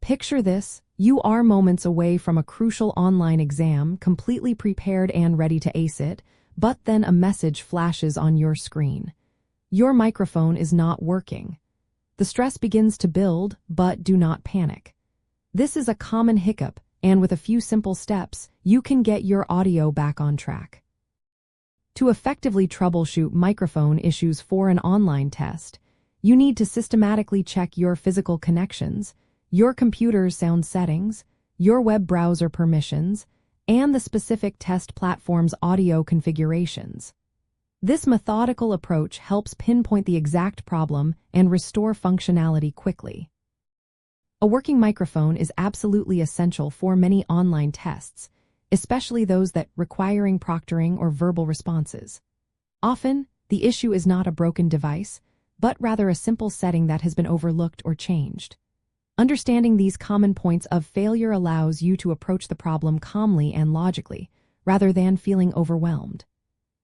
Picture this: you are moments away from a crucial online exam, completely prepared and ready to ace it, but then a message flashes on your screen. Your microphone is not working. The stress begins to build, but do not panic. This is a common hiccup, and with a few simple steps, you can get your audio back on track. To effectively troubleshoot microphone issues for an online test, you need to systematically check your physical connections, your computer's sound settings, your web browser permissions, and the specific test platform's audio configurations. This methodical approach helps pinpoint the exact problem and restore functionality quickly. A working microphone is absolutely essential for many online tests, especially those that requiring proctoring or verbal responses. Often, the issue is not a broken device, but rather a simple setting that has been overlooked or changed. Understanding these common points of failure allows you to approach the problem calmly and logically, rather than feeling overwhelmed.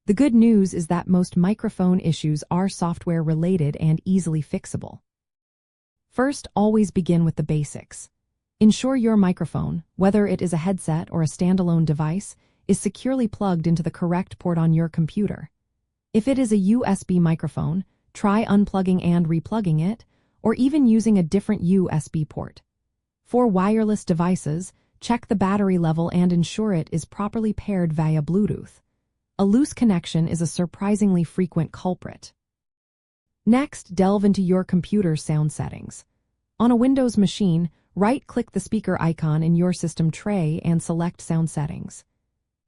The good news is that most microphone issues are software-related and easily fixable. First, always begin with the basics. Ensure your microphone, whether it is a headset or a standalone device, is securely plugged into the correct port on your computer. If it is a USB microphone, try unplugging and replugging it, or even using a different USB port. For wireless devices, check the battery level and ensure it is properly paired via Bluetooth. A loose connection is a surprisingly frequent culprit. Next, delve into your computer's sound settings. On a Windows machine, right-click the speaker icon in your system tray and select Sound Settings.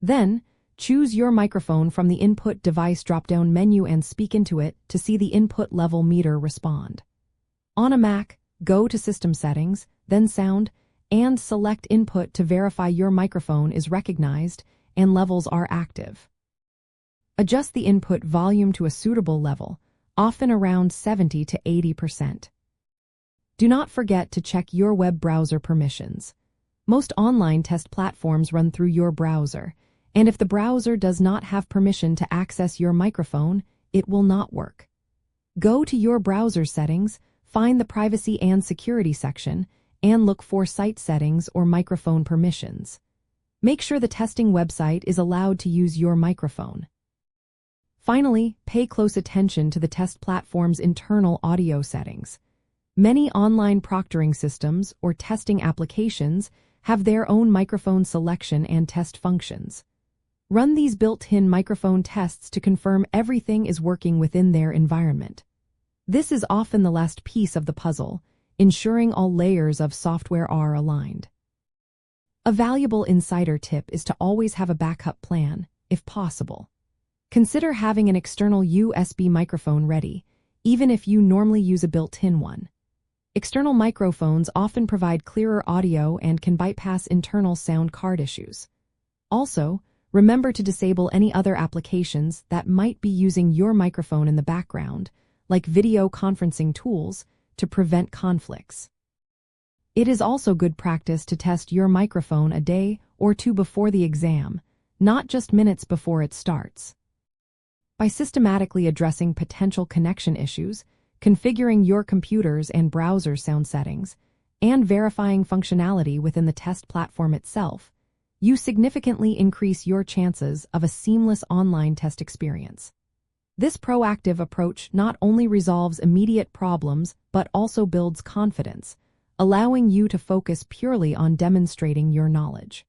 Then, choose your microphone from the Input Device drop-down menu and speak into it to see the input level meter respond. On a Mac, go to System Settings, then Sound, and select Input to verify your microphone is recognized and levels are active. Adjust the input volume to a suitable level, often around 70 to 80%. Do not forget to check your web browser permissions. Most online test platforms run through your browser, and if the browser does not have permission to access your microphone, it will not work. Go to your browser settings, find the Privacy and Security section, and look for Site Settings or Microphone Permissions. Make sure the testing website is allowed to use your microphone. Finally, pay close attention to the test platform's internal audio settings. Many online proctoring systems or testing applications have their own microphone selection and test functions. Run these built-in microphone tests to confirm everything is working within their environment. This is often the last piece of the puzzle, ensuring all layers of software are aligned. A valuable insider tip is to always have a backup plan, if possible. Consider having an external USB microphone ready, even if you normally use a built-in one. External microphones often provide clearer audio and can bypass internal sound card issues. Also, remember to disable any other applications that might be using your microphone in the background, like video conferencing tools, to prevent conflicts. It is also good practice to test your microphone a day or two before the exam, not just minutes before it starts. By systematically addressing potential connection issues, configuring your computer's and browser sound settings, and verifying functionality within the test platform itself, you significantly increase your chances of a seamless online test experience. This proactive approach not only resolves immediate problems but also builds confidence, allowing you to focus purely on demonstrating your knowledge.